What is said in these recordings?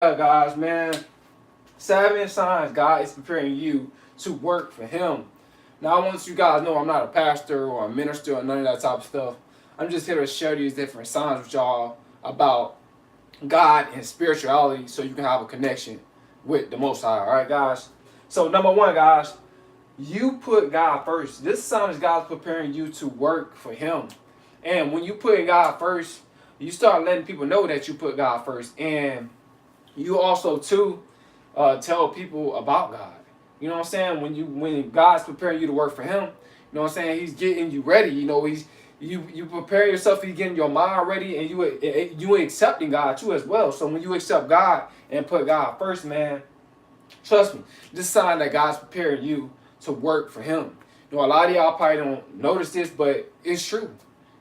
Guys, man, 7 signs God is preparing you to work for Him. Now, I want you guys to know I'm not a pastor or a minister or none of that type of stuff. I'm just here to share these different signs with y'all about God and spirituality so you can have a connection with the Most High. All right, guys? So, number one, guys, you put God first. This sign is God's preparing you to work for Him. And when you put God first, you start letting people know that you put God first. And you also too tell people about God. You know what I'm saying? When God's preparing you to work for Him, you know what I'm saying? He's getting you ready. You know, you prepare yourself. He's getting your mind ready, and you accepting God too as well. So when you accept God and put God first, man, trust me, this is a sign that God's preparing you to work for Him. You know, a lot of y'all probably don't notice this, but it's true. You know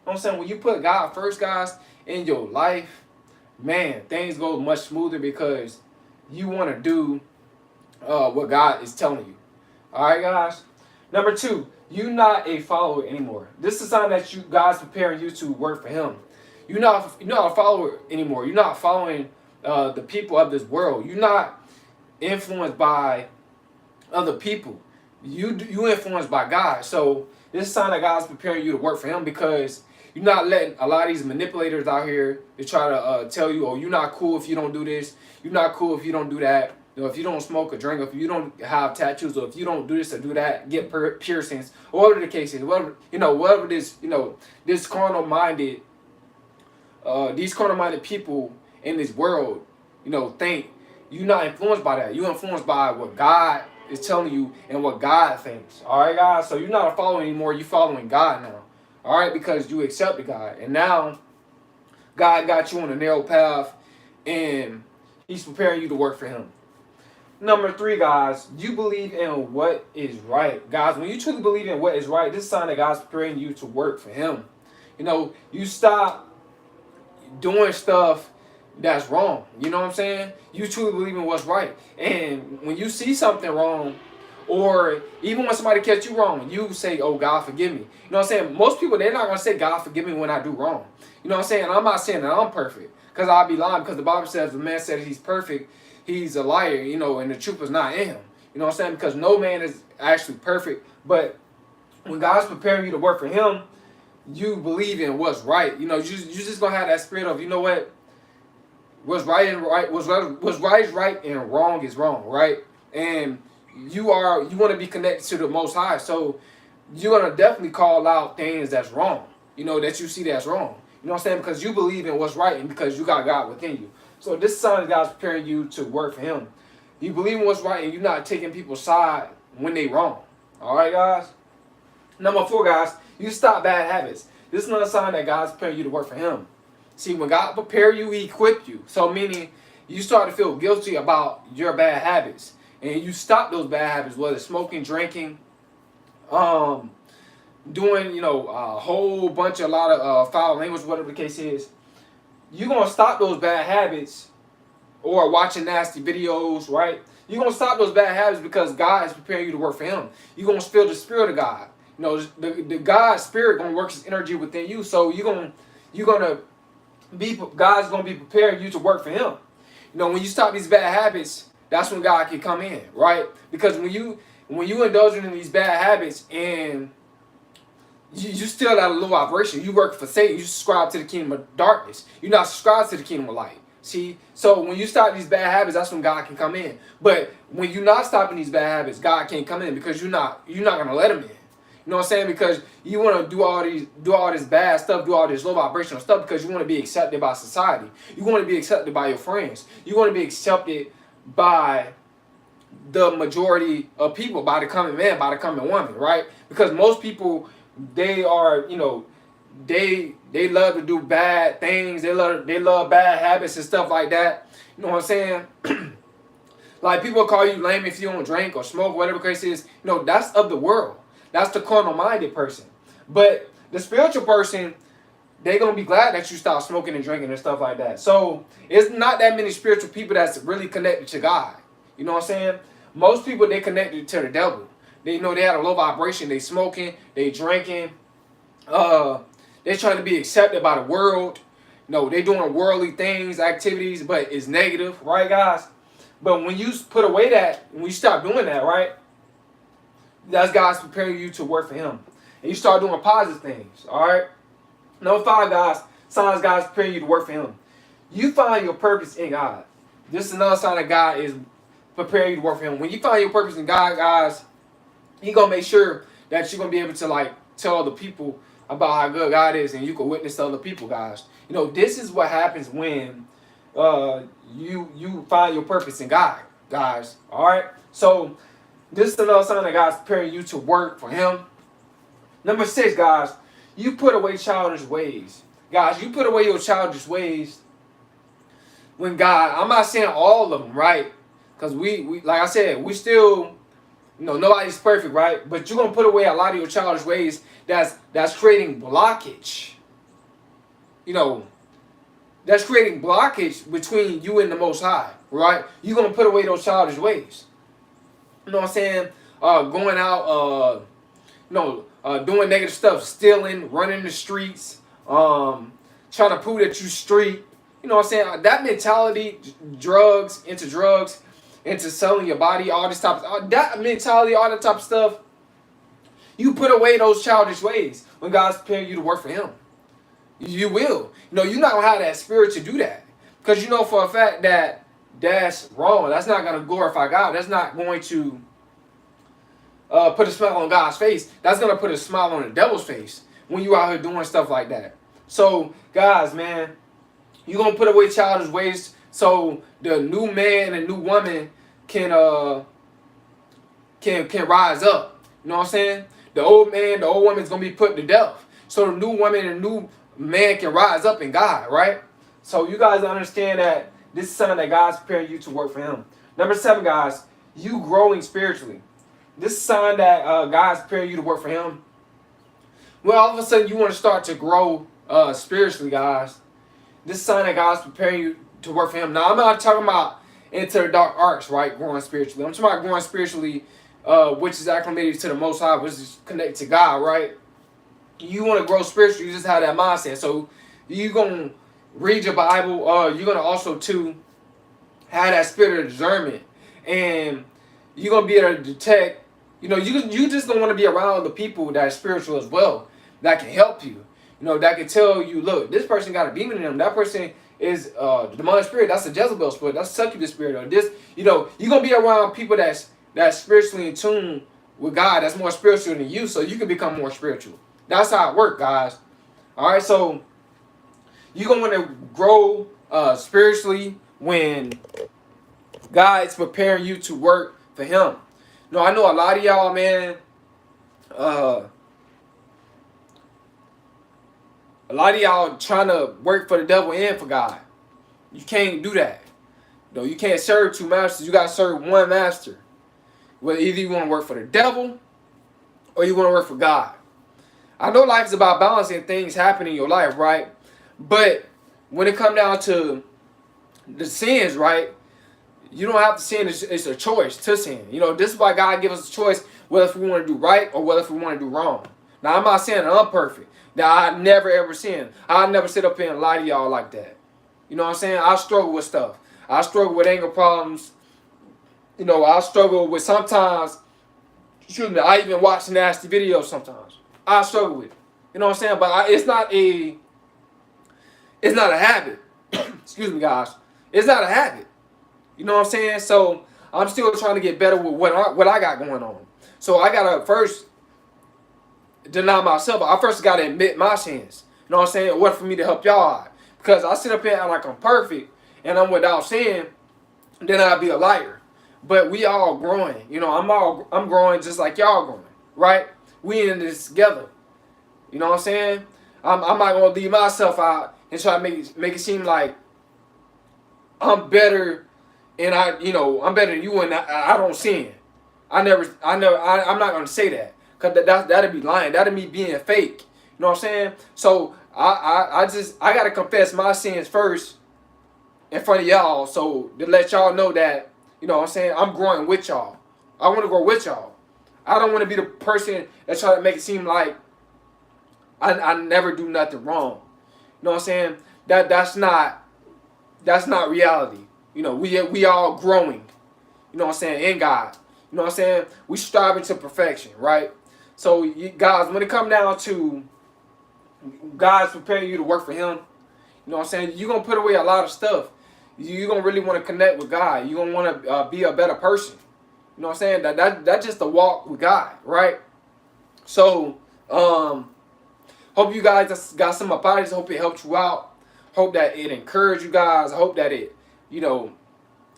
what I'm saying? When you put God first, guys, in your life, man, things go much smoother because you want to do what God is telling you. All right, guys. Number two, you're not a follower anymore. This is a sign that God's preparing you to work for Him. You're not a follower anymore. You're not following the people of this world. You're not influenced by other people. You influenced by God. So this is a sign that God's preparing you to work for Him because you're not letting a lot of these manipulators out here to try to tell you, oh, you're not cool if you don't do this. You're not cool if you don't do that. You know, if you don't smoke or drink, if you don't have tattoos, or if you don't do this or do that, get piercings, or whatever the case is, whatever this, this these carnal-minded people in this world, think you're not influenced by that. You're influenced by what God is telling you and what God thinks. All right, guys. So you're not a follower anymore. You're following God now. All right, because you accepted God, and now God got you on a narrow path, and He's preparing you to work for Him. Number three, guys, you believe in what is right. Guys, when you truly believe in what is right, this is a sign that God's preparing you to work for Him. You stop doing stuff that's wrong. You know what I'm saying? You truly believe in what's right. And when you see something wrong, or even when somebody catch you wrong, you say, oh, God, forgive me. You know what I'm saying? Most people, they're not going to say, God, forgive me when I do wrong. You know what I'm saying? I'm not saying that I'm perfect, because I'll be lying, because the Bible says the man said he's perfect, he's a liar, and the truth is not in him. You know what I'm saying? Because no man is actually perfect. But when God's preparing you to work for Him, you believe in what's right. You just going to have that spirit of, you know what? What's right and right, what's right is right, and wrong is wrong, right? And you want to be connected to the Most High, so you're gonna definitely call out things that's wrong, that you see that's wrong. You know what I'm saying? Because you believe in what's right, and because you got God within you. So this sign is God's preparing you to work for Him. You believe in what's right, and you're not taking people's side when they wrong. All right, guys. Number four, guys, you stop bad habits. This is another sign that God's preparing you to work for Him. See, when God prepare you, He equip you. So meaning you start to feel guilty about your bad habits, and you stop those bad habits, whether smoking, drinking, doing a whole bunch, a lot of foul language, whatever the case is. You're gonna stop those bad habits, or watching nasty videos, right? You're gonna stop those bad habits because God is preparing you to work for Him. You're gonna feel the Spirit of God. The God Spirit gonna work His energy within you. So God's gonna be preparing you to work for Him. When you stop these bad habits, that's when God can come in, right? Because when you indulge in these bad habits, and you still at a low vibration, you work for Satan, you subscribe to the kingdom of darkness. You're not subscribed to the kingdom of light. See? So when you stop these bad habits, that's when God can come in. But when you're not stopping these bad habits, God can't come in, because you're not gonna let Him in. You know what I'm saying? Because you want to do all this bad stuff, do all this low vibrational stuff, because you want to be accepted by society. You want to be accepted by your friends. You want to be accepted by the majority of people, by the coming man, by the coming woman, right? Because most people, they are, they love to do bad things. They love bad habits and stuff like that. You know what I'm saying? Like, people call you lame if you don't drink or smoke, whatever the case is. That's of the world. That's the carnal-minded person. But the spiritual person, they're going to be glad that you stop smoking and drinking and stuff like that. So it's not that many spiritual people that's really connected to God. You know what I'm saying? Most people, they connected to the devil. They had a low vibration. They smoking, they drinking. They're trying to be accepted by the world. No, they doing worldly things, activities, but it's negative, right, guys? But when you put away that, when you stop doing that, right, that's God's preparing you to work for Him, and you start doing positive things. All right. Number 5, guys, signs God's preparing you to work for Him. You find your purpose in God. This is another sign that God is preparing you to work for Him. When you find your purpose in God, guys, He gonna make sure that you're gonna be able to like tell other people about how good God is, and you can witness to other people, guys. You know, this is what happens when you find your purpose in God, guys. All right. So this is another sign that God's preparing you to work for Him. Number 6, guys, you put away childish ways. Guys, you put away your childish ways when God, I'm not saying all of them, right? Because we like I said, we still, nobody's perfect, right? But you're going to put away a lot of your childish ways that's creating blockage. That's creating blockage between you and the Most High, right? You're going to put away those childish ways. You know what I'm saying? Going out, doing negative stuff, stealing, running the streets, trying to prove that you street. You know what I'm saying? That mentality, drugs, into selling your body, all this type of that mentality, all that type of stuff. You put away those childish ways when God's preparing you to work for Him. You will. You're not gonna have that spirit to do that, because you know for a fact that that's wrong. That's not gonna glorify God. That's not going to put a smile on God's face. That's gonna put a smile on the devil's face when you out here doing stuff like that. So, guys, man, you're gonna put away childish ways so the new man and new woman can rise up. You know what I'm saying? The old man, the old woman's gonna be put to death, so the new woman and new man can rise up in God, right? So you guys understand that this is something that God's preparing you to work for Him. Number 7, guys, you growing spiritually. This is a sign that God's preparing you to work for Him. Well, all of a sudden you want to start to grow spiritually, guys. This is a sign that God's preparing you to work for Him. Now, I'm not talking about into the dark arts, right? Growing spiritually. I'm talking about growing spiritually, which is acclimated to the Most High, which is connected to God, right? You want to grow spiritually, you just have that mindset. So you're going to read your Bible. You're going to also, too, have that spirit of discernment. And you're going to be able to detect, you just don't want to be around the people that are spiritual as well, that can help you. That can tell you, look, this person got a demon in them. That person is the demonic spirit. That's a Jezebel spirit. That's a succubus spirit. Or this, you're going to be around people that's spiritually in tune with God, that's more spiritual than you, so you can become more spiritual. That's how it works, guys. All right, so you're going to want to grow spiritually when God is preparing you to work for Him. I know a lot of y'all, man, a lot of y'all trying to work for the devil and for God. You can't do that. You can't serve 2 masters. You got to serve one master. Well, either you want to work for the devil or you want to work for God. I know life is about balancing things happen in your life, right? But when it comes down to the sins, right, you don't have to sin. It's a choice to sin. This is why God gives us a choice whether if we want to do right or whether if we want to do wrong. Now, I'm not saying I'm perfect. Now, I never ever sin. I never sit up here and lie to y'all like that. You know what I'm saying? I struggle with stuff. I struggle with anger problems. I struggle with sometimes, I even watch nasty videos sometimes. I struggle with it. You know what I'm saying? But it's not a habit. Excuse me, guys. It's not a habit. You know what I'm saying? So I'm still trying to get better with what I got going on. So I gotta first deny myself. I first gotta admit my sins. You know what I'm saying? In order for me to help y'all out. Because I sit up here and act like I'm perfect and I'm without sin, then I'd be a liar. But we all growing. I'm growing just like y'all growing, right? We in this together. You know what I'm saying? I'm not gonna leave myself out and try to make it seem like I'm better and I'm better than you and I don't sin. I'm not gonna say that, because that'd be lying. That'd be being fake. You know what I'm saying? So I gotta confess my sins first in front of y'all, so to let y'all know that, you know what I'm saying, I'm growing with y'all. I want to grow with y'all. I don't want to be the person that try to make it seem like I never do nothing wrong. You know what I'm saying? that's not reality. You know, we all growing. You know what I'm saying, in God. You know what I'm saying? We striving to perfection, right? So you guys, when it come down to God's preparing you to work for Him, you know what I'm saying? You're going to put away a lot of stuff. You're going to really want to connect with God. You're going to want to be a better person. You know what I'm saying? That's just a walk with God, right? So, hope you guys just got some up out of this. Hope it helped you out. Hope that it encouraged you guys. I hope that it, you know,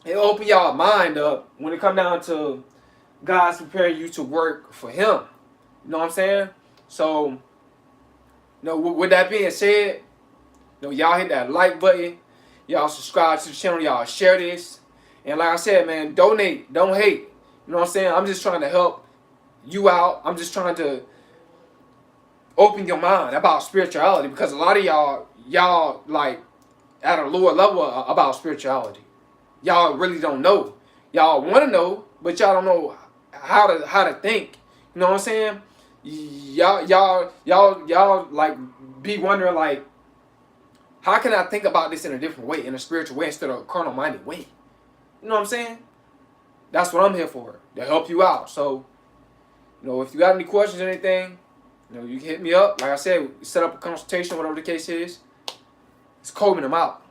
it open y'all mind up when it come down to God's preparing you to work for Him. You know what I'm saying? So, you know, with that being said, you know, y'all hit that like button. Y'all subscribe to the channel. Y'all share this. And like I said, man, donate. Don't hate. You know what I'm saying? I'm just trying to help you out. I'm just trying to open your mind about spirituality, because a lot of y'all like at a lower level about spirituality. Y'all really don't know. Y'all want to know, but y'all don't know how to think. You know what I'm saying? Y'all like be wondering, like, how can I think about this in a different way, in a spiritual way instead of a carnal minded way? You know what I'm saying? That's what I'm here for, to help you out. So, you know, if you got any questions or anything, you know, you can hit me up. Like I said, set up a consultation, whatever the case is. It's Coleman, I'm out.